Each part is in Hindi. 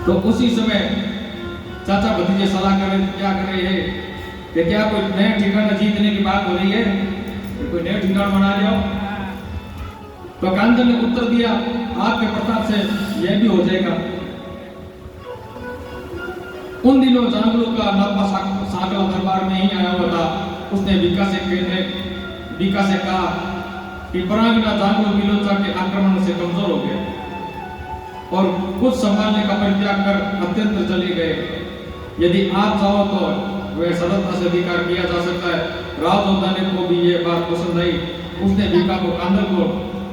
तो उसी समय चाचा भतीजे सलाह कर रहे क्या कर रहे हैं कि क्या कोई नया ठिकाना जीतने की बात हो रही है कि कोई नया ठिकाना बना रहे हो। तो कांचन ने उत्तर दिया आपके प्रताप से यह भी हो जाएगा। उन दिनों जांगलू का नापा साकला दरबार में ही आया हुआ था। उसने बीका से कहा कि परागना जांगलू बिलोचा के आक्रमण से कमजोर हो गया और कुछ संभालने का परित्याग कर अत्यंत चले गए। यदि आप चाहो तो वह सरलता से अधिकार किया जा सकता है। राजोदाने को भी यह बात पसंद आई। उसने बीका को कांदल को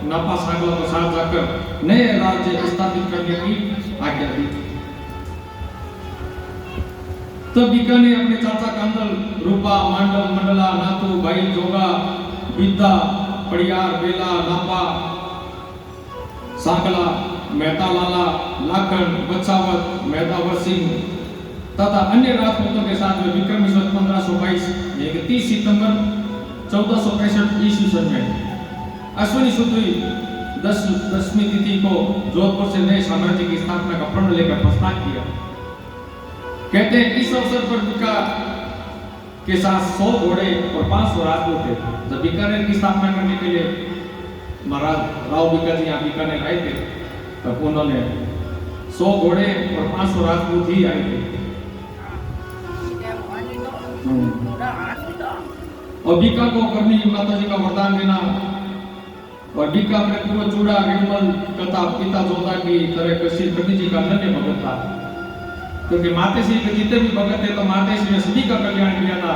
नापा सागला को साथ जाकर नए राज्य स्थापित करने की आज्ञा दी। तब बीका ने अपने चाचा कांदल, रूपा, मांडल, मंडला, नातू, भाई जोगा, बिद्दा, पड़ियार, बेला, नापा, सागला, मेहता लाला, लाखन, बच्चावत, मेहतावर सिंह तथा अन्य राजपूतों के साथ में विक्रम संवत 1522 यानी कि 30 सितंबर 1465 ईस्वी सन में अश्विनी शुद्ध 10वीं तिथि को जोधपुर से नए साम्राज्य की स्थापना का प्रण लेकर प्रस्ताव किया। कहते हैं इस अवसर पर बीका के साथ 100 घोड़े और 500 राजपूत थे। जब बीकानेर की स्थापना करने के लिए महाराज राव बीका जी यहाँ बीकानेर आए थे तब उन्होंने 100 घोड़े और 500 राजपूत ही आए थे। और बीका को करनी माता जी का वरदान देना और बीका अपने पूर्व चूड़ा रिमल तथा पिता जोधा की तरह कृषि करनी जी का अन्य भगत था। क्योंकि मातेश्री के जितने भी भगत थे तो मातेश्री ने सभी का कल्याण किया था।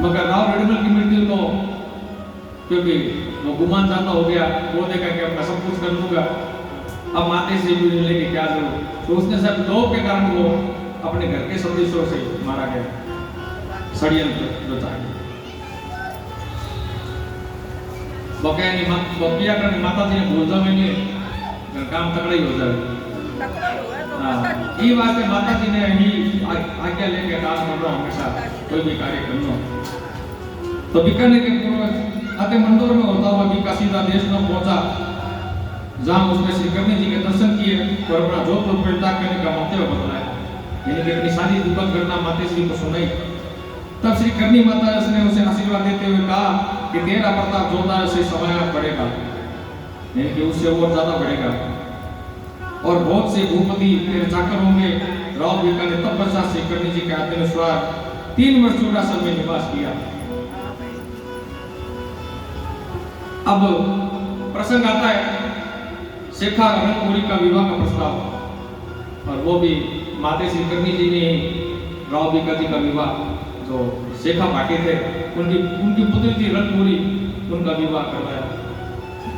मगर राव रिडमल की मृत्यु तो क्योंकि वो गुमान जाता हो गया, वो देखा कि अपना सब कुछ कर लूंगा, अब मातेश्री भी लेके क्या जरूर। तो उसने सब लोभ के कारण वो अपने घर के सदस्यों से मारा गया षड्यंत्र रचा गया। बकिया करने माता जी ने भूल जाए काम तगड़ा ही हो जाए। ये वास्ते माता जी ने ही आज्ञा लेके काम करना हमेशा कोई भी कार्य करना। तो बीकानेर के पूर्व अति मंदोर में होता हुआ बीका सीधा देश में पहुंचा जहां उसने श्री कर्णी जी के दर्शन किए और अपना जोधपुर परित्याग करने का मंतव्य बदलाया। यानी कि अपनी सारी दुखद घटना मातेश्री को सुनाई। तब श्री कर्णी माता ने उसे आशीर्वाद देते हुए कहा कि तेरा प्रताप जोरदार से समय बढ़ेगा, यानी कि उससे और ज्यादा बढ़ेगा और बहुत से भूपति तेरे चाकर होंगे। राव बीका ने तब पश्चात श्री कर्णी जी के आदेशानुसार 3 वर्ष चूड़ासन में निवास किया। अब प्रसंग आता है शेखा रंगपुरी का विवाह का प्रस्ताव और वो भी माते श्री कर्णी जी ने राव बीका जी का विवाह जो शेखा भाटी थे उनकी पुत्री थी रंगपुरी, उनका विवाह करवाया।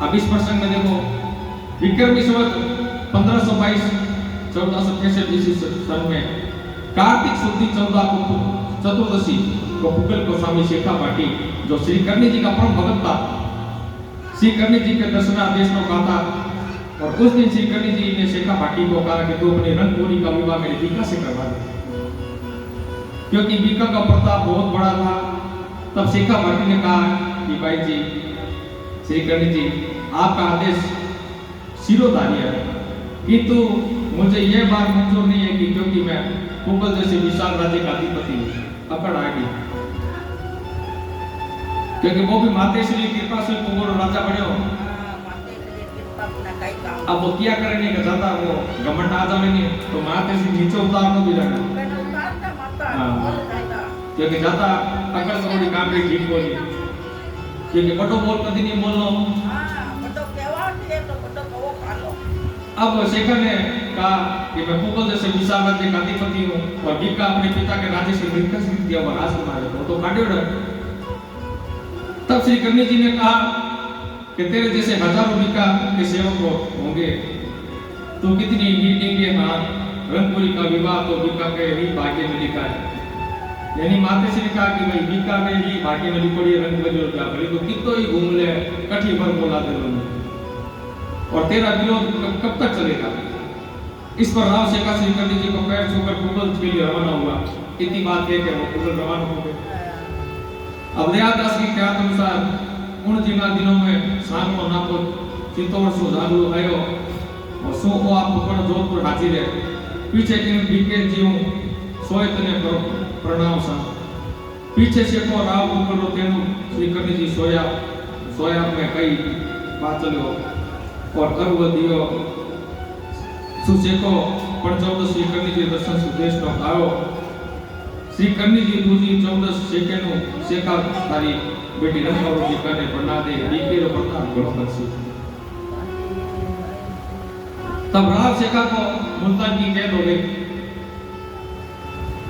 अब इस प्रसंग में देखो विक्रमी संवत 1522 1465 ईस्वी सन में कार्तिक शुद्ध 14 को चतुर्दशी को पुगल गोस्वामी शेखा भाटी जो श्री कर्णी जी का परम भगत था, श्री कर्णी जी के दर्शनादेश को कहा था और उस दिन श्री कर्णी जी ने शेखा भाटी को कहा कि तू अपनी रंगपुरी का विवाह मेरे बीका से करवा दे। क्योंकि बीका का प्रताप बहुत बड़ा था। तब शेखा भाटी ने कहा कि भाई जी श्री कर्णी जी आपका आदेश शिरोधार्य है, किंतु मुझे यह बात मंजूर नहीं है कि क्योंकि मैं कुंभल जैसे विशाल राज्य का अधिपति हूं। अकड़ आ गई क्योंकि वो भी मातेश्वरी की कृपा से कुंभल राजा बने हो। अब वो क्या करेंगे कि ज्यादा वो घमंड आ जाएंगे तो मातेश्वरी नीचे उतारना भी जाना। क्योंकि ज्यादा अकड़ थोड़ी काम भी ठीक होगी क्योंकि बटो बोल कभी नहीं बोलना। अब शेखर ने कहा कि मैं कुंभल जैसे विशाल राज्य का अधिपति हूँ और बीका अपने पिता के राज्य से विकसित दिया हुआ राजकुमार है तो काटे उड़ा। तब श्री कर्णी जी ने कहा कि तेरे जैसे हजारों बीका के सेवक होंगे, तो कितनी मीटिंग के बाद रंगपुरी का विवाह तो बीका के ही भाग्य में लिखा है। यानी माते ने कहा कि भाई बीका के ही भाग्य में लिखी पड़ी रंगपुरी और क्या करी तो कितो ही घूम ले कठी भर बोला दे और तेरा विरोध कब तक चलेगा। इस पर राव शेखा श्री कर्णी जी को पैर छूकर कुंभल के लिए रवाना हुआ। इतनी बात है कि वो कुंभल रवाना हो गए। अब दयादास की ख्यात अनुसार उन दिनों में सांगो नाको चित्तौड़ सो जागलो आयो और सो ओ आप पर जोधपुर हाजिर है पीछे इन बीके जीव सोए तने करो प्रणाम सा पीछे से को राव करो तेनु श्री कर्ण जी सोया सोया में कई बात चलो और कर्व दियो सुसेको पंचौदह श्री कर्ण जी दर्शन सुदेश नो आयो श्री कर्ण जी दूजी 14 सेकेंड सेका तारी बेटी रंगौर जी करने पढ़ना दे बीके रो प्रताप गुण बंसी तब राव सेका को मुल्तान की कैद हो गई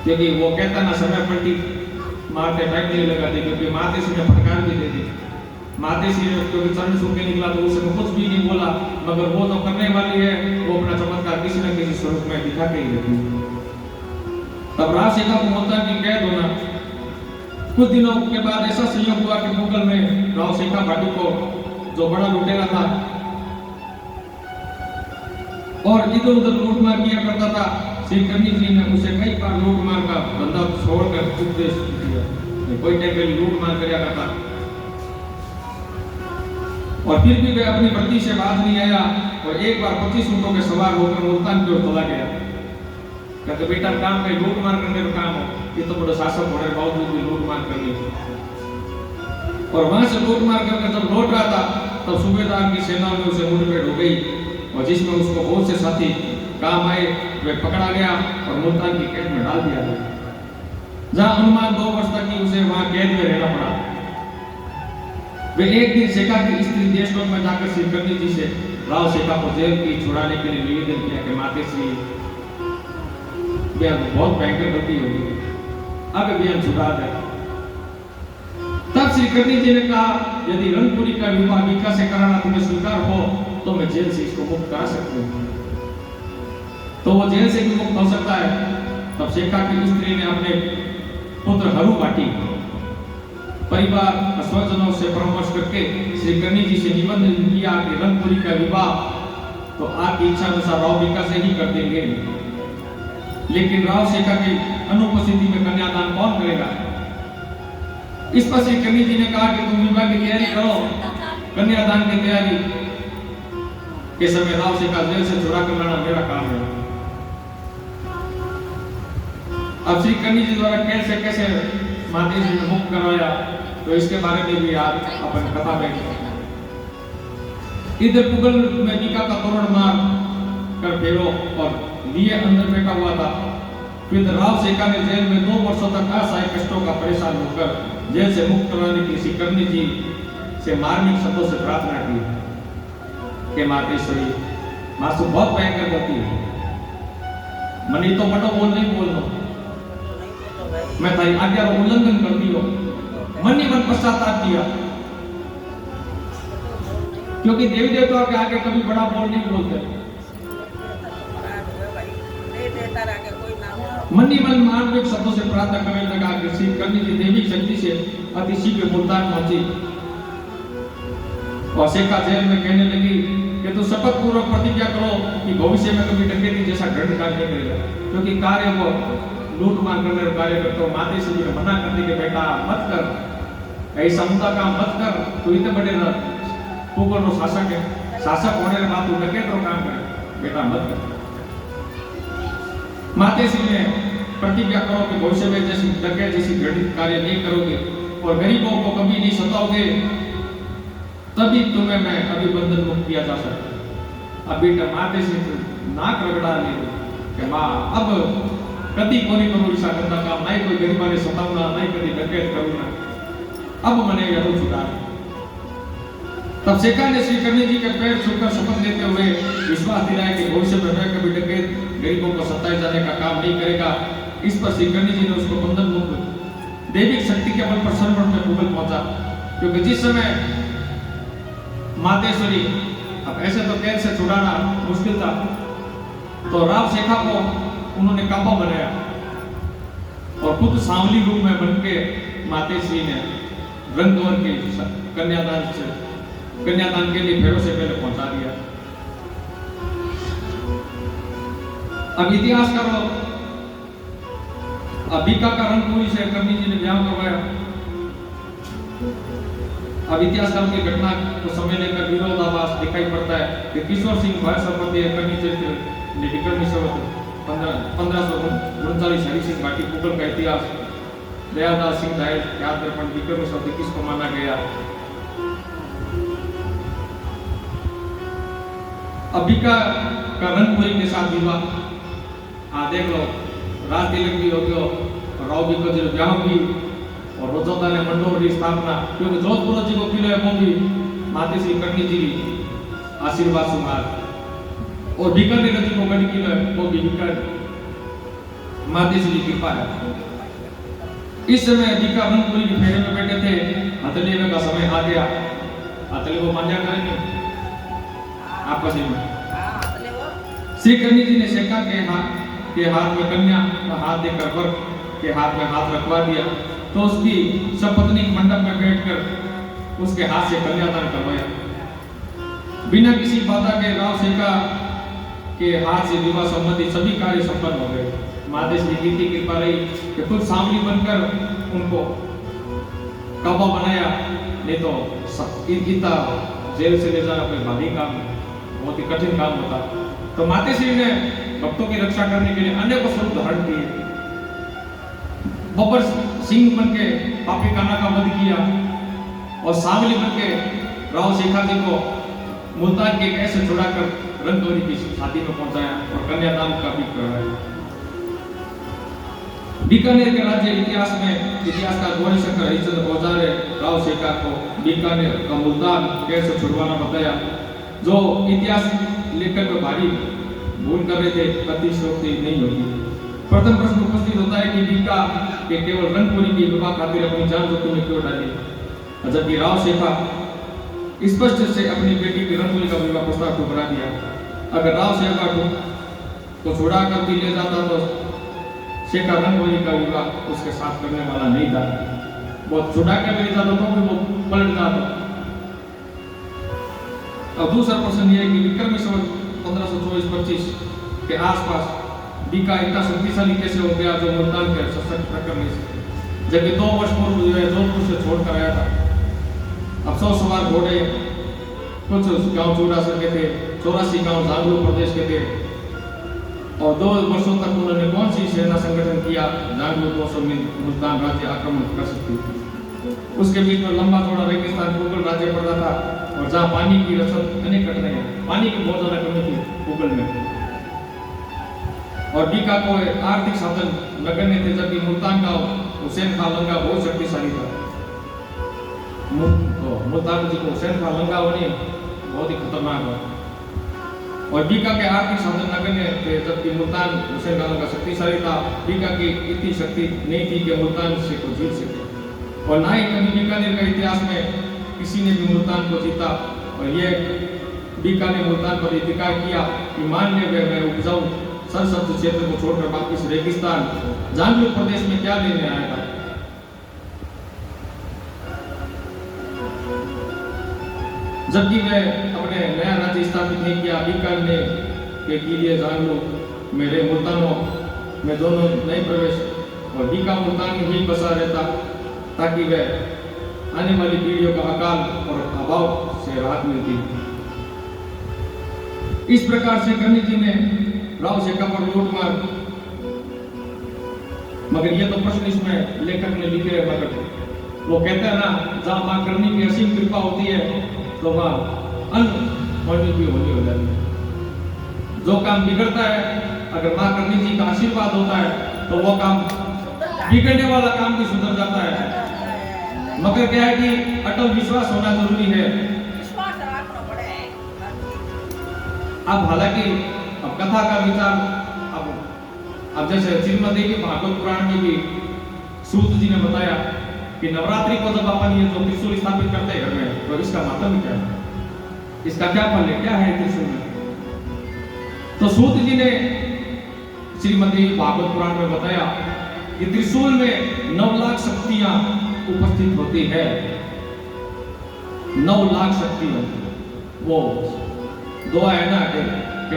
क्योंकि वो कहता ना समय पलटी मारते टाइम नहीं लगा दे क्योंकि माते से ने फटकार भी दे दी माते से क्योंकि चरण सूख के निकला तो उसने कुछ भी नहीं बोला मगर वो तो करने वाली है वो अपना चमत्कार किसी न किसी स्वरूप में दिखा के ही रहती तब राव सेका को मुल्तान की कैद होना कुछ दिनों के बाद ऐसा संयोग हुआ कि मुगल में राव सेका भाटी को जो बड़ा लुटेरा था और इधर उधर लूटमार किया करता था श्री कर्ण जी ने उसे कई बार लूटमार का धंधा छोड़कर उपदेश दिया कोई टाइम पे लूटमार किया करता और फिर भी वह अपनी वृत्ति से बाज नहीं आया और एक बार 25 ऊंटों के सवार होकर मुल्तान की ओर चला गया कहते बेटा काम का लूटमार करने का काम हो ये तो बड़ा शासक होने के बावजूद भी लूटमार करनी और वहां से लूटमार करके जब लौट रहा था तब सूबेदार की सेना में उसे मुठभेड़ हो गई और जिसमें उसको बहुत से साथी काम आए वे पकड़ा गया और मुल्तान की कैद में डाल दिया गया जहां अनुमान 2 वर्ष तक ही उसे वहां कैद में रहना पड़ा वे एक दिन सेका की स्त्री देशलोक में जाकर श्री कर्ण जी से राव सेका को जेल की छुड़ाने के लिए निवेदन किया कि माते श्री बहुत भयंकर गलती होगी अब भी हम छुड़ा दे तब श्री कर्ण जी ने कहा यदि रंगपुरी का विवाह विका से कराना तुम्हें स्वीकार हो तो मैं जेल से इसको मुक्त करा सकती हूँ तो वो जेल से भी मुक्त हो सकता है तब सेका की स्त्री ने अपने पुत्र हरू भाटी परिवार स्वजनों से परामर्श करके श्री कर्ण जी से निबंधन किया कि रंगपुरी का विवाह तो आपकी इच्छा अनुसार राव बीका से ही कर देंगे लेकिन राव सेका की अनुपस्थिति में कन्यादान कौन करेगा इस पर श्री कर्ण जी ने कहा कि तुम विवाह की तैयारी करो कन्यादान की तैयारी के समय राव सेका जेल से छुड़ा कर लाना मेरा काम है अब श्री कर्ण जी द्वारा कैसे कैसे माते जी ने मुक्त करवाया तो इसके बारे में भी आज अपन कथा में इधर मुगल में बीका का तोरण मार कर फेरो और लिए अंदर बैठा हुआ था फिर राव सेका ने जेल में 2 वर्षों तक असहाय कष्टों का परेशान होकर जेल से मुक्त करवाने की श्री कर्ण जी से मार्मिक शब्दों से प्रार्थना की कि मातेश्वरी मासु बहुत भयंकर करती है मनी तो बटो बोल नहीं बोलना मैं तारी आज्ञा का उल्लंघन कर दियो मन ही मन पश्चाताप किया क्योंकि देवी देवताओं के आगे कभी बड़ा बोल नहीं बोलते मन ही मन मानविक शब्दों से प्रार्थना करने लगा कि श्री कर्ण जी देवी शक्ति से अति शीघ्र मुल्तान पहुंची और सेका जेल में कहने लगी कि तू शपथ पूर्वक प्रतिज्ञा करो कि भविष्य में कभी डकैती जैसा घृण कार्य नहीं करेगा क्योंकि कार्य वो लूट मार करने का कार्य करते हो माते से जी मना करने के बेटा मत कर ऐसा मुद्दा काम मत कर तो इतने बड़े तू को शासक है शासक होने के बाद तू डकैत रो काम करे बेटा मत कर माते से ने प्रतिज्ञा करो कि भविष्य में जैसी डकैत जैसी घृणित कार्य नहीं करोगे और गरीबों को कभी नहीं सताओगे तभी तुम्हें मैं अभिबंधन मुक्त किया जा सकता अब बेटा माते से नाक रगड़ा ले कि माँ अब कभी कोनी करू ईसा करता काम नहीं कोई गरीबा ने सतावना नहीं कभी डकैत करूना अब मने यह छुड़ा तब सेका ने श्री कर्ण जी के पैर छूकर शपथ लेते हुए विश्वास दिलाया कि भविष्य में मैं कभी डकैत गरीबों को सताए जाने का काम नहीं करेगा इस पर श्री कर्ण जी ने उसको बंधन मुक्त दैविक शक्ति के बल पर सर्वण में भूगल पहुंचा क्योंकि जिस समय मातेश्वरी अब ऐसे तो कैद से छुड़ाना मुश्किल था तो राव सेका को उन्होंने काबा बनाया और खुद सांवली रूप में बनके मातेश्री ने रंगद्वार के कन्यादान के लिए फेरों से पहले पहुंचा दिया अब इतिहास करो अब बीका का रंगपुरी से कर्ण जी ने ब्याह करवाया अब इतिहासकारों की घटना को समय लेकर विरोधाभास दिखाई पड़ता है कि किशोर सिंह भारत संपत्ति करनी चरित्र ने विक्रमी संवत 1539 हरि सिंह घाटी मुगल का इतिहास दयालदास सिंह दायर याद दर्पण विक्रमी संवत 21 को माना गया। अबिका का रंगपुरी के साथ विवाह देख लो, राज तिलक भी हो गयो, राव भी कजर ब्याह भी और रोजोदा ने मंडोर की स्थापना, क्योंकि जोधपुर जी को किलो है वो भी माते श्री करनी जी आशीर्वाद सुमार और बीकानेर जी को गढ़ किलो है वो भी बीकानेर माते श्री कृपा है। इस समय बीका रंगपुरी की फेरे में बैठे थे, हथलेवे का समय आ गया। हथले वो मान्या करेंगे आपका जी में श्री करनी जी ने शेखा के हाथ में कन्या का हाथ देकर वर के हाथ में हाथ रखवा दिया, तो उसकी सपत्नीक मंडप में बैठकर उसके हाथ से कन्यादान करवाया। बिना किसी बाधा के राव शेखा के हाथ से विवाह संबंधी सभी कार्य संपन्न हो गए। माता श्री की इतनी कृपा रही कि खुद सांवली बनकर उनको काबा बनाया, नहीं तो इतना जेल से ले जाना कोई भारी काम, बहुत ही कठिन काम होता। तो माता श्री ने भक्तों की रक्षा करने के लिए अनेक स्वरूप धारण किए। बब्बर सिंह बन के पापी काना का वध किया और सांवली बन के राव शेखा जी को मुल्तान के कैसे छुड़ाकर रंगगौरी की शादी में पहुंचाया और कन्यादान का भी करवाया। बीकानेर के राज्य इतिहास में इतिहासकार गौरी शंकर हरिचंद्र औजारे राव शेखा को बीकानेर का मुल्तान कैसे छुड़वाना बताया, जो इतिहास लेखन में भारी भूल कर रहे थे, अतिशयोक्ति नहीं होगी। प्रथम प्रश्न उपस्थित होता है कि बीका के केवल रंगपुरी की विवाह खातिर अपनी जान जोखिम में क्यों डाली, जबकि राव शेखा स्पष्ट से अपनी बेटी की रंगपुरी का विवाह प्रस्ताव ठुकरा दिया। अगर राव शेखा को छुड़ा कर भी ले जाता तो शेखा रंगपुरी का विवाह उसके साथ करने वाला नहीं था। वो छुड़ा के ले जाता तो भी वो पलट जाता। अब दूसरा प्रश्न यह है कि विक्रमी संवत 1524-25 के आसपास बीका इतना शक्तिशाली कैसे हो गया जो मुल्तान के सशक्त प्रकरण से, जबकि 2 वर्ष पूर्व जो है जोधपुर से छोड़कर आया था। अब 100 सवार घोड़े कुछ गांव चूड़ा सके थे, 84 गांव जांगलू प्रदेश के थे और 2 वर्षों तक उन्होंने कौन सी सेना संगठन किया जांगलू 200 में मुल्तान राज्य आक्रमण कर सकती थी। उसके बीच में लंबा चौड़ा रेगिस्तान मुगल राज्य पड़ता था और जहाँ पानी की रसद अनेक कठिनाइयां, पानी की बहुत ज्यादा कमी थी मुगल में और बीका को आर्थिक साधन नगण्य थे, जबकि मुल्तान का हुसैन खां लंगा बहुत शक्तिशाली था। मुल्तान जी को हुसैन खां लंगा होने बहुत ही खतरनाक था और बीका के आर्थिक साधन नगण्य थे, जबकि मुल्तान हुसैन खां लंगा शक्तिशाली था। बीका की इतनी शक्ति नहीं थी कि मुल्तान से को जीत सके और ना ही कभी बीकानेर का इतिहास में किसी ने भी मुल्तान को जीता। और यह बीका ने मुल्तान पर अधिकार किया कि मान ले मैं उपजाऊ सरसब्ज क्षेत्र को छोड़कर वापिस रेगिस्तान जांगलू प्रदेश में क्या लेने आया था। जबकि वह अपने नया राज्य स्थापित नहीं किया, बीकानेर ने के लिए जांगलू मेरे मुल्तानों में दोनों नए प्रवेश और बीका मुल्तान में ही बसा रहता ताकि वह आने वाली पीढ़ियों का अकाल और अभाव से राहत मिलती। इस प्रकार से करनी जी ने राव शेखा पर लूट मार, मगर ये तो प्रश्न इसमें लेखक ने लिखे है, मगर वो कहते हैं ना जहां मां करनी की असीम कृपा होती है तो वहां अनहोनी भी होनी हो जाती है। जो काम बिगड़ता है अगर मां करनी जी का आशीर्वाद होता है तो वो काम बिगड़ने वाला काम भी सुधर जाता है। मगर क्या है कि अटल विश्वास होना जरूरी है। अब हालांकि अब कथा का विचार अब जैसे श्रीमद देवी भागवत पुराण में भी सूत जी ने बताया कि नवरात्रि को जब अपन ये जो त्रिशूल स्थापित करते हैं घर में तो इसका मतलब क्या है, इसका क्या फल है, क्या है त्रिशूल में। तो सूत जी ने श्रीमद देवी भागवत पुराण में बताया कि त्रिशूल में 9 लाख शक्तियां उपस्थित होती है। 9 लाख शक्ति वो दुआ है ना कि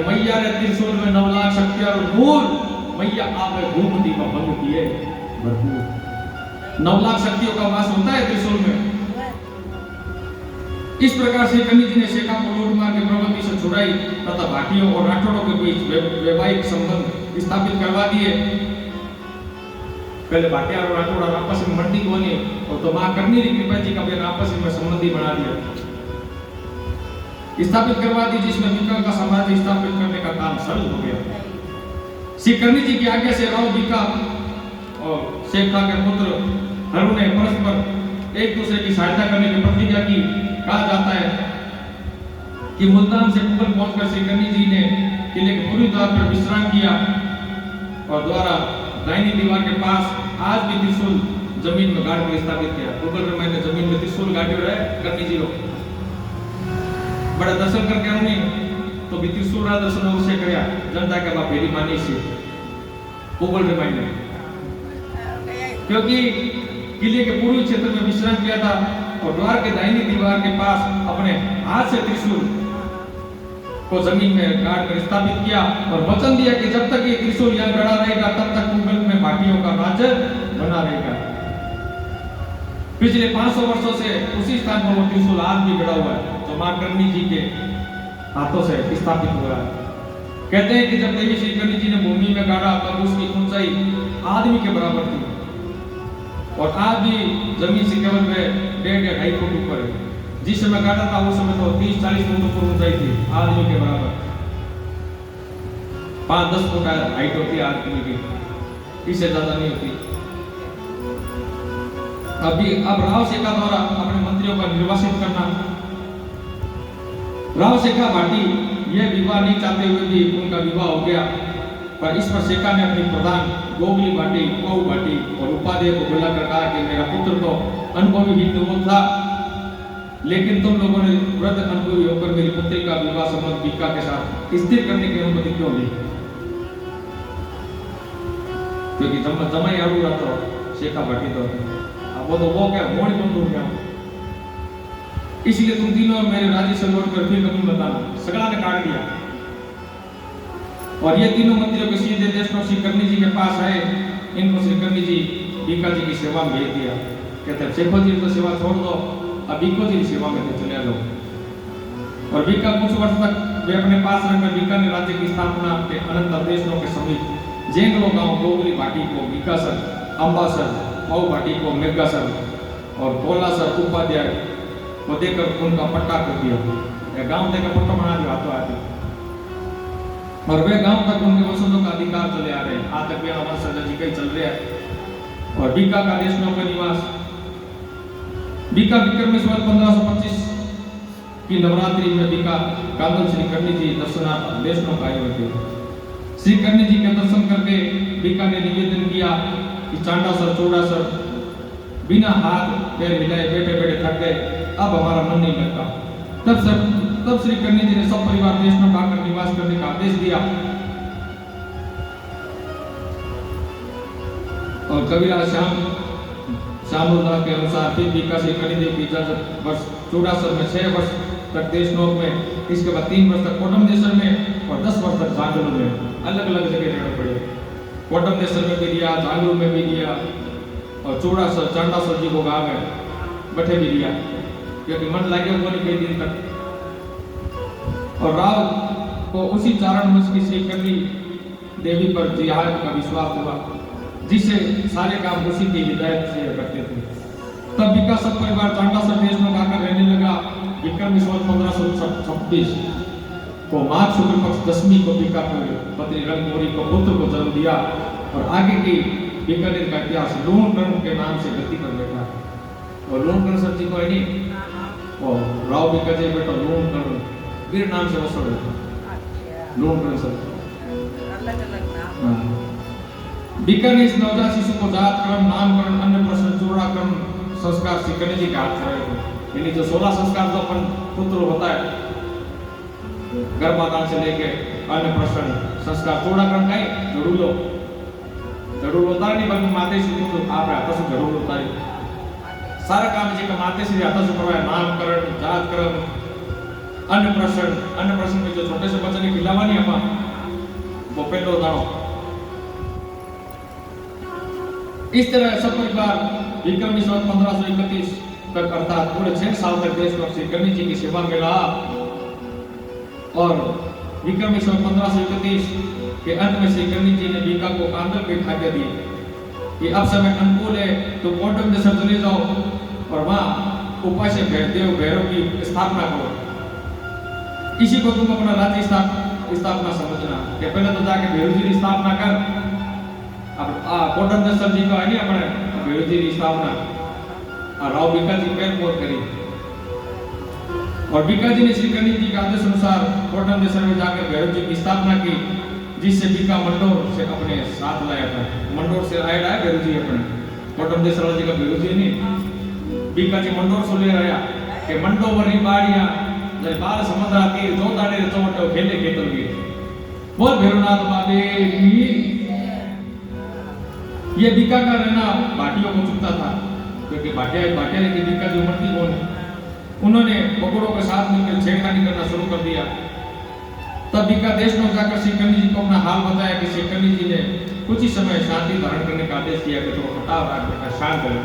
मैया रे त्रिशूल में 9 लाख शक्तियां और भूल मैया आपे भूमति में भंग किए भरपूर। 9 लाख शक्तियों का वास होता है त्रिशूल में। इस प्रकार से कन्नी जी ने शेखा को लूट मार के प्रवृत्ति से छुड़ाई तथा भाटियों और राठौड़ों के बीच वैवाहिक संबंध स्थापित करवा दिए। पहले भाटिया और राठौड़ आपस में मंडी बनी और तो मां करनी री कृपा जी का भी आपस में संबंधी बना दिया, स्थापित करवा दी, जिसमें बीका का साम्राज्य स्थापित करने का काम सरल हो गया। श्री करनी जी की आज्ञा से राव बीका और शेखा के पुत्र हरु ने परस्पर एक दूसरे की सहायता करने की प्रतिज्ञा की। कहा जाता है कि मुल्तान से मुगल पहुंचकर श्री करनी जी ने किले के पूर्वी द्वार पर विश्राम किया और द्वारा दाहिनी दीवार के पास आज भी त्रिशूल जमीन में गाड़ कर स्थापित किया। मुगल रामायण ने जमीन में त्रिशूल गाड़े रहे करनी जी लोग बड़ा दर्शन करके हमने तो भी त्रिशूल रा दर्शन अवश्य करया जनता के बाप भेरी मानी से मुगल रामायण ने, क्योंकि किले के पूर्वी क्षेत्र में विश्राम किया था और द्वार के दाहिनी दीवार के पास अपने हाथ से त्रिशूल को जमीन में गाड़ कर स्थापित किया और वचन दिया कि जब तक ये त्रिशूल यहाँ गड़ा रहेगा तब तक मुगल में भाटियों का राज्य बना रहेगा। पिछले 500 वर्षों से उसी स्थान पर वो त्रिशूल आज भी गड़ा हुआ है जो मां करनी जी के हाथों से स्थापित हुआ है। कहते हैं कि जब देवी श्री करनी जी ने भूमि में गाड़ा तब उसकी ऊंचाई आदमी के बराबर थी और आज भी जमीन से केवल 1.5-2.5 फुट ऊपर है। जिस समय गाड़ा था उस समय तो 30-40 फुट ऊपर ऊंचाई थी आदमी के बराबर, 5-10 फुट हाइट होती है आदमी की, इससे ज्यादा नहीं होती। अब राव शेखा द्वारा अपने मंत्रियों का निर्वासित करना। राव शेखा भाटी यह विवाह नहीं चाहते हुए भी उनका विवाह हो गया, पर इस पर शेखा ने अपनी प्रधान गोगली भाटी, पौ भाटी और उपाध्याय को बुलाकर कहा कि मेरा पुत्र तो अनुभवी हिंदू था, लेकिन तुम लोगों ने वृद्ध अनुभवी होकर मेरी पुत्री का विवाह संबंध बीका के साथ स्थिर करने की अनुमति क्यों दी? क्योंकि जमाई आड़ू रहा तो शेखा भाटी तो अब वो क्या मोड़ी बंद हो गया, इसलिए तुम तीनों मेरे राज्य से लौटकर फिर कभी बताना। सगला ने काट दिया और ये तीनों मंत्रियों के सीधे देशनोक श्री करनी जी के पास आए। इनको श्री करनी जी बीका जी की सेवा में भेज दिया। कहते हैं शेखो जी तो सेवा छोड़ दो, अब बीको जी की सेवा में चले जाओ। और बीका कुछ वर्ष तक वे अपने पास रखकर बीकानेर राज्य की स्थापना के अनंतर देशनोक के समीप जेंगलो गांव गोगली भाटी को बीकासर, अंबासर, पौ भाटी को मेघासर और कोलासर उपाध्याय को देकर उनका पट्टा कर दिया। गांव देकर पट्टा बना दिया हाथों हाथ, और वे गांव तक उनके वसंतों का अधिकार चले आ रहे हैं। आज तक वे हमारे सजा जी का चल रहा है। और बीका का देशनोक का निवास बीका विक्रम में 1525 की नवरात्रि में बीका कांगल श्री करनी जी दर्शनार्थ देशनोक आए हुए थे। श्री करनी जी के दर्शन करके बीका ने निवेदन किया कि चांडासर चौड़ासर बिना हाथ पैर हिलाए बैठे बैठे थक गए, अब हमारा मन नहीं लगता। तब श्री करनी जी ने सब परिवार देशनोक आकर निवास करने का आदेश दिया। और कबीरा श्यामुल्लाह के अनुसार फिर बीका श्री करनी जी की इजाजत वर्ष 84 में 6 वर्ष तक देशनोक में, इसके बाद 3 वर्ष तक कोटमदेसर में और 10 वर्ष तक जांगलू में अलग अलग जगह रहना पड़े। कोटमदेसर में भी दिया, जांगलू में भी दिया और चौड़ासर चांडासर जी को गांव में बैठे भी दिया, क्योंकि मन लगे वो नहीं कई दिन तक। और राव को उसी चारणवश की श्री करनी देवी पर जिहाद का विश्वास हुआ, जिसे सारे काम उसी की हिदायत से करते थे। तब बीका सब परिवार चांडासर देशनोक आकर रहने लगा। विक्रम संवत 1526 को माघ शुक्ल पक्ष 10वीं को बीका पत्नी रंगमोरी को पुत्र को जन्म दिया और आगे की बीकानेर का इतिहास लूणकर्ण के नाम से गति कर बैठा। और लूणकर्ण सर जी को है नहीं, और राव बीका जी बेटा लूणकर्ण वीर नाम से मशहूर है लूणकर्ण सर। बीकानेर इस नवजात शिशु को जात कर्म, नामकरण, अन्नप्राशन, चूड़ाकरण संस्कार श्री करनी जी के हाथ से रहे। यानी जो 16 संस्कार जो अपन पुत्र होता है गर्भाधान से लेके अन्नप्राशन संस्कार, चूड़ाकरण का ही जरूर होता नहीं, बल्कि माते श्री को आप हाथ से जरूर होता है। सारा काम जी का माते श्री हाथ से करवाया। नामकरण, जात कर्म, अन्नप्राशन में जो छोटे से बच्चे ने खिलावा नहीं अपन वो पहलो दाड़ो। इस तरह सब परिवार विक्रमी संवत 1531 तक अर्थात पूरे 6 साल तक देश में श्री करनी जी की सेवा में रहा और विक्रमी संवत 1531 के अंत में श्री करनी जी ने बीका को कांदल की आज्ञा दी कि अब समय अनुकूल है तो कोटम देश चले जाओ और वहां उपास्य देव भैरव की स्थापना करो। इसी को तुम अपना राज्य स्थापना समझना कि पहले तो जाके भैरव जी की स्थापना कर। अब कोटम देश जी का है नहीं अपने भैरव जी की स्थापना और राव बीका जी पैर पोत करी और बीका जी ने श्री करनी जी के आदेश अनुसार कोटम देश में जाकर भैरव जी की स्थापना की, जिससे बीका मंडोर से अपने साथ लाया था। मंडोर से आया है भैरव जी अपने कोटम देश जी का भैरव जी नहीं बीका जी मंडोर से ले आया कि मंडोवरी बाड़िया जब बाल समुद्र तीर जो दाड़े चोट खेले खेतल की बोल भैरवनाथ बाबे की। ये बीका का रहना भाटियों को चुपता था क्योंकि भाटिया की बीका जी उमड़ती कौन है। उन्होंने बगड़ों के साथ मिलकर छेड़खानी करना शुरू कर दिया। तब बीका देश में जाकर श्री करनी जी को अपना हाल बताया कि श्री करनी जी ने कुछ ही समय शांति धारण करने का आदेश दिया कि तो हटाओ राग का शांत करो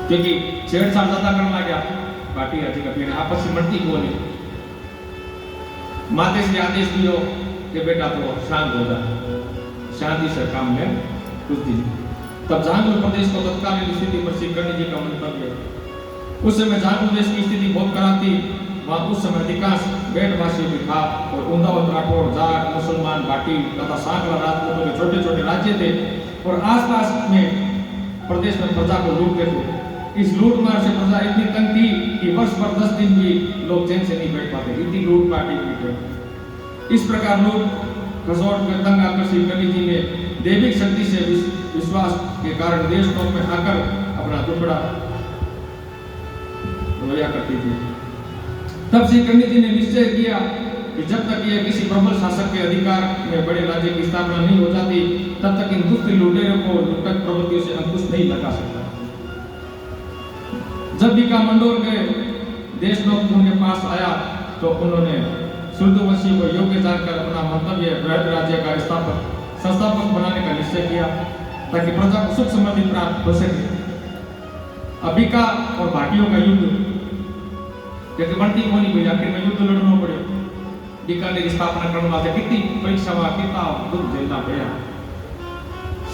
क्योंकि छेड़छाड़ ज्यादा करने लग गया। भाटिया जी का फिर आपस में मरती कौन है। माते से आदेश दियो कि बेटा तो शांत हो जा, शांति से काम में कुछ दिन। तब जांगू प्रदेश को तत्कालीन स्थिति पर श्री करनी जी का मंतव्य। उस समय जांगू देश की स्थिति बहुत खराब थी। वहां उस समय अधिकांश बेटवासियों की था और उंदावत राठौड़ जाट मुसलमान भाटी तथा सांकरा राजपूतों के छोटे छोटे राज्य थे और आसपास में प्रदेश में प्रजा को लूटते थे। इस लूटमार से प्रजा इतनी तंग थी कि वर्ष भर 10 दिन भी लोग चैन से नहीं बैठ पाते, इतनी लूट पाटी हुई थी। इस प्रकार लोग खसोट में तंग आकर श्री करनी जी ने दैविक शक्ति से विश्वास के कारण देश में आकर अपना टुकड़ा रोया करती थी। तब श्री करनी जी ने निश्चय किया कि जब तक यह किसी प्रबल शासक के अधिकार में बड़े राज्य की स्थापना नहीं हो जाती तब तक इन दुष्ट लुटेरों को लुटक प्रवृत्तियों से अंकुश नहीं लगा सकता। जब बीका मंडोर के देशलोक उनके पास आया तो उन्होंने सूर्यवंशी को योग्य जानकर अपना मंतव्य वृहद राज्य का संस्थापक बनाने का निश्चय किया ताकि प्रजा को सुख समृद्धि प्राप्त हो सके। अब बीका और भाटियों का युद्ध क्योंकि बनती को नहीं हुई, आखिर में युद्ध लड़ना पड़े। बीका ने स्थापना करने वाले कितनी परीक्षा हुआ, कितना दुख झेलना पड़ा।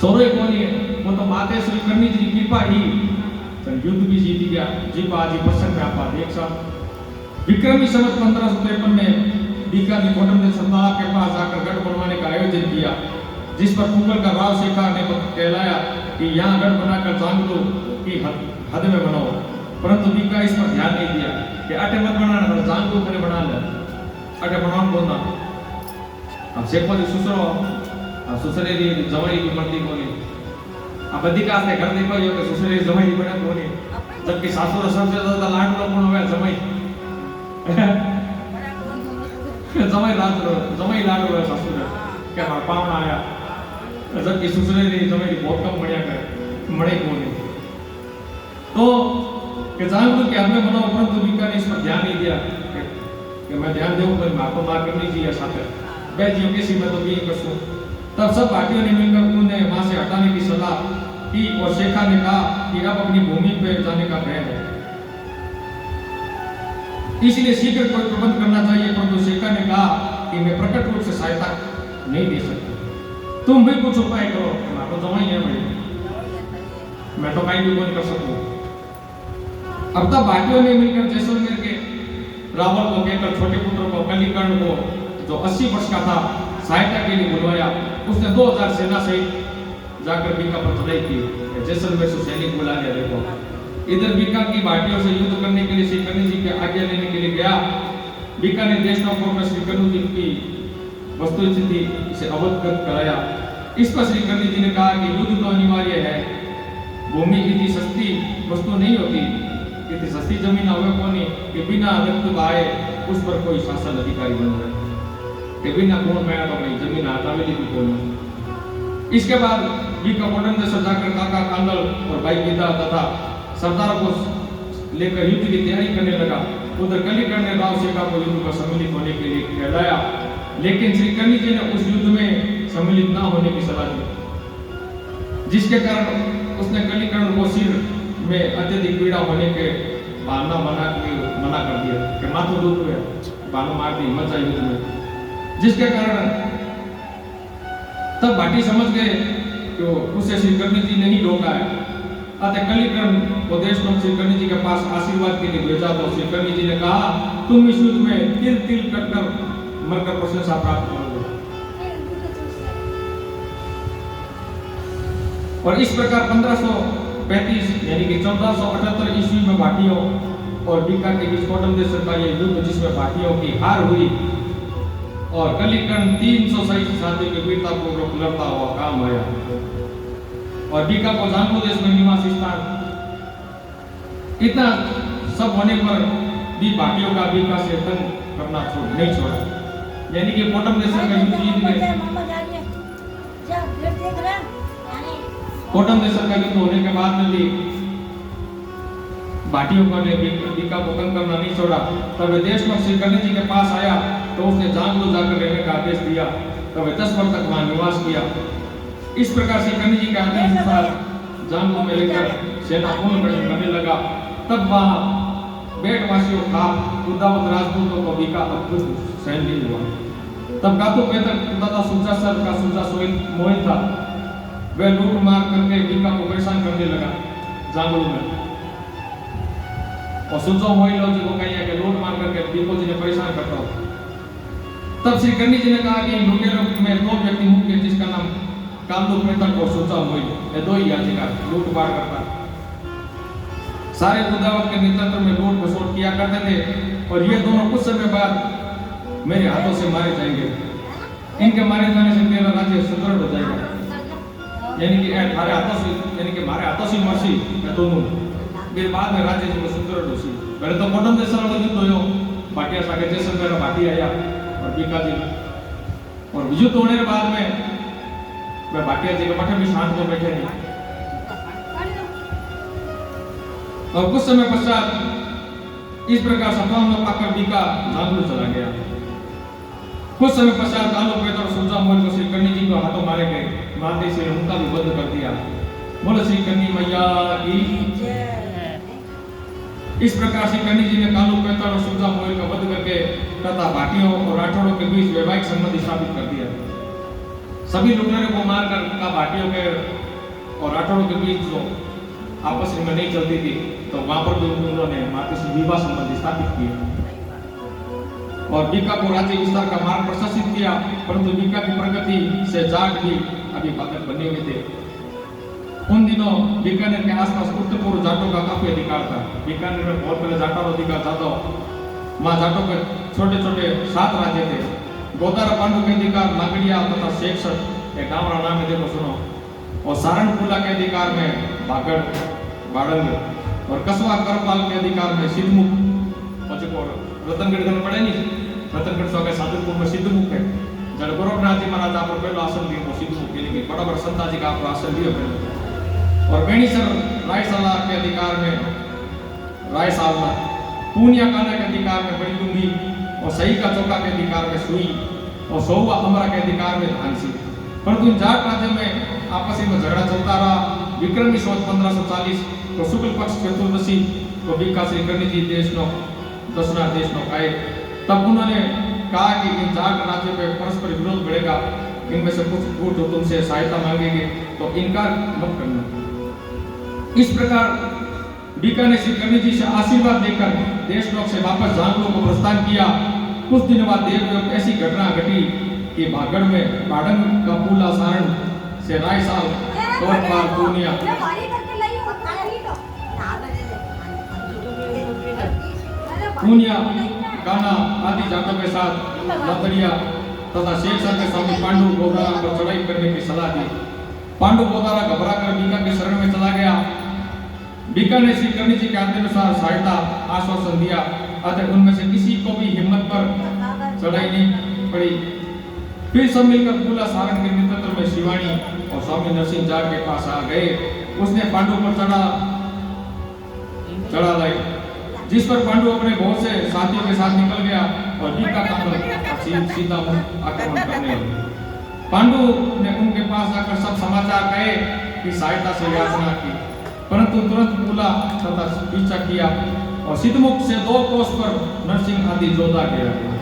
सोरे को नहीं वो तो माते श्री करनी जी की कृपा ही युद्ध भी जीत गया। जी को आज प्रसंग में आप देख सकते। विक्रमी संवत 1553 में बीका ने कोटम देश सरदार के पास जाकर गढ़ बनवाने का आयोजन किया, जिस पर मुगल का राव शेखा ने कहलाया कि यहाँ गढ़ बनाकर जांगलू की हद में बनाओ, परंतु बीका इस पर ध्यान नहीं दिया कि अटे मत बनाना पर जांगलू पर बना ले, अटे बनाओ बोलना। अब शेखो जी सुसरो अब सुसरे दी जवाई की मर्दी कोनी अब अधिकास ने घर देखो यो के सुसरे जवाई बने कोनी, जबकि सासुर सबसे ज्यादा लाडलो कौन हुआ जवाई जमाई लाडो है ससुर क्या हमारा पावना आया, जबकि ससुरे ने जमाई बहुत कम बढ़िया कर मड़े कोने तो कि जानबूझ के हमें बनाओ, परंतु बीका ने इस पर ध्यान नहीं दिया कि मैं ध्यान दूं पर मां को मार करनी चाहिए साथ बैठियों किसी में तो भी कसूं। तब सब भाटियों ने मिलकर उन्हें वहां से हटाने की सलाह की और शेखा ने कहा कि अब अपनी भूमि पर जाने का भय है, इसलिए शीघ्र कोई प्रबंध करना चाहिए। परंतु शेखा ने कहा कि मैं प्रकट रूप से सहायता नहीं दे सकता, तुम भी कुछ उपाय करो। मैं तो जवाई है भाई, मैं तो कहीं भी नहीं कर सकूं। अब तब भाटियों ने मिलकर जैसलमेर के रावल को कहकर छोटे पुत्र को कलिकर्ण को जो 80 वर्ष का था सहायता के लिए बुलवाया। उसने 2000 सेना सहित जाकर बीका पर चढ़ाई की। जैसलमेर से सैनिक बुला लिया। देखो इधर बीका की भाटियों से युद्ध करने के लिए श्री करनी जी की आज्ञा लेने के लिए गया। बीका ने देश में श्री करनी जी की वस्तु स्थिति से अवगत कराया। इस पर श्री करनी जी ने कहा कि युद्ध तो अनिवार्य है, भूमि इतनी सस्ती वस्तु नहीं होती, इतनी सस्ती जमीन हमें कोनी कि बिना रक्त बहाए उस पर कोई शासन अधिकारी बन जाए, कि बिना खून बहाया तो अपनी जमीन हटावेली भी कोनी। इसके बाद बीका कोटम देश जाकर काका कांदल और भाई पिता तथा सरदार को लेकर युद्ध की तैयारी करने लगा। उधर कलिकर्ण ने राव शेखा को युद्ध में सम्मिलित होने के लिए कहलाया, लेकिन श्री करनी जी ने उस युद्ध में सम्मिलित न होने की सलाह दी, जिसके कारण उसने कलीकरण को सिर में अत्यधिक पीड़ा होने के बहाना मना कर दिया कि माथो दुख हुआ, बहाना मार दी, मत जाए युद्ध में। जिसके कारण तब भाटी समझ गए कि उसे श्री कर्णी जी ने ही रोका है। अतः कलीकरण को देशमुख श्री कर्णी जी के पास आशीर्वाद के लिए भेजा तो श्री कर्णी जी ने कहा, तुम इस युद्ध में तिल तिल कटकर मरकर प्रशंसा प्राप्त करोगे। और इस प्रकार 1535 यानी कि 1478 ईस्वी में भाटियों और बीका के बीच कोटम देशर का यह युद्ध, जिसमें भाटियों की हार हुई और कलीकरण 300 साथियों के वीरता पूर्वक लड़ता हुआ काम आया। और बीका को जांगू देश में निवासी स्थान। इतना सब होने पर भी भाटियों का बीका से तंग करना नहीं छोड़ा। यानी कि कोटम देशर का युद्ध जीत गए। कोटम देशर का युद्ध होने के बाद में भी भाटियों को ने बीका को तंग करना नहीं छोड़ा। तब देशमुख श्री कर्णी जी के पास आया तो उसने जांगू जाकर रहने का आदेश दिया। तब 10 वर्ष तक वहां निवास किया। इस प्रकार श्री कर्णी जी के आदेश अनुसार जांगू में लेकर सेना पूर्ण करने लगा। तब वहां बेटवासियों का उदावत राजपूतों को बीका अद्भुत सहन नहीं हुआ। तब कातु पेतर तथा सुजासर का सुजा मोहित था। वह लूट मार करके बीका को परेशान करने लगा जांगू में। और सुजो मोहिलो जी को कहिए कि लूट मार करके बीको जी ने परेशान करता हो। तब श्री कर्णी जी ने कहा कि लुटेरों में 2 व्यक्ति मुख्य, जिसका नाम कामदू पेतर और सुजा मोहिल, ये 2 ही अधिकार लूट मार करता। सारे उदावत के नेतृत्व में लूट खसोट किया करते थे। और ये दोनों कुछ समय बाद मेरे हाथों से मारे जाएंगे। इनके मारे जाने से तेरा राज्य सुदृढ़ हो जाएगा। यानी कि हमारे हाथों से, यानी कि हमारे हाथों से मरसी या दोनों फिर बाद में राज्य जी को सुदृढ़ होसी। पहले तो कोटम देश वाला युद्ध होयो, भाटिया सागे जैसे मेरा भाटी आया और बीका जी, और युद्ध होने के बाद में वह भाटिया जी के मठे भी शांत में बैठे नहीं। और कुछ समय पश्चात इस प्रकार सत्तावन में पाकर बीका जांगू चला गया। कुछ समय पश्चात कालो पेतर और सुजा मोहिल को श्री कर्णी जी को हाथों मारे गए। माते से उनका भी वध कर दिया। बोलो श्री कर्णी मैया की जय। इस प्रकार श्री कर्णी जी ने कालो पेतर और सुजा मोहिल का वध करके तथा भाटियों और राठौड़ों के बीच वैवाहिक संबंध स्थापित कर दिया। सभी लुटेरों को मारकर का भाटियों के और राठौड़ों के बीच जो आपस में नहीं चलती थी, तो वहां पर भी उन्होंने माते से विवाह संबंध स्थापित किया। और बीका को राज्य विस्तार का मार्ग प्रशस्तित किया। परंतु बीका की प्रगति से जाट भी अभी बाधक बने हुए थे। उन दिनों बीकानेर के आसपास उत्तर पूर्व जाटों का काफी अधिकार था। बीकानेर में बहुत पहले जाटों का अधिकार था। तो वहां जाटों के छोटे छोटे 7 राज्य थे। गोदारा पांडु के अधिकार नागड़िया तथा शेखसर, एक गांव का नाम है, देखो सुनो। और सारनपुला के अधिकार में बागड़ बाड़ंग, और कसवा करपाल के अधिकार में सिद्धमुख। और रतनगढ़ में पड़े नहीं, रतनगढ़ सो के साधुपुर में सिद्धमुख है। जब गोरखनाथ जी महाराज आप पहले आसन दिए वो सिद्धमुख के लिए बड़ा बड़ा संता जी का आप आसन दिए पहले। और बेणीसर रायसाला के अधिकार में रायसालना, पूनिया काना के अधिकार में बड़ी डूंगी, और सही का चौका के अधिकार में सुई, और सोहुआ अमरा के अधिकार में धानसी। परंतु इन जाट राज्य में आपस में झगड़ा चलता रहा। विक्रमी संवत 1540 तो शुक्ल पक्ष चतुर्दशी को बीका श्री कर्णी जी दसना देश नो आए। तब उन्होंने कहा कि इन जाट राज्यों पे परस्पर विरोध बढ़ेगा, इनमें से कुछ गुट जो तुमसे सहायता मांगेंगे तो इनकार मत करना। इस प्रकार बीका ने श्री कर्णी जी से आशीर्वाद देकर देशलोक से वापस जांगू को प्रस्थान किया। कुछ दिन बाद देवयोग ऐसी घटना घटी कि भागड़ में बाड़ंग का पूला सारण से रायसाल तोड़पाल पूर्णिया पूनिया काना आदि जातों के साथ लतड़िया तथा शेखसर के स्वामी पांडु गोदारा पर चढ़ाई करने की सलाह दी। पांडु गोदारा घबराकर बीका के शरण में चला गया। बीका ने श्री कर्णी जी के आदेशानुसार सहायता आश्वासन दिया। अतः उनमें से किसी को भी हिम्मत पर चढ़ाई नहीं पड़ी। फिर सब मिलकर पूला सारण के नेतृत्व में शिवानी और स्वामी नरसिंह जाट के पास आ गए। उसने पांडु पर चढ़ा लाई, जिस पर पांडु अपने बहुत से साथियों के साथ निकल गया और बीका का सीधा आक्रमण करने लगे। पांडु ने उनके पास आकर सब समाचार कहे की सहायता से याचना की, परंतु तुरंत बोला तथा पीछा किया और सिद्धमुख से 2 कोस पर नरसिंह आदि जोधा गिरा गया।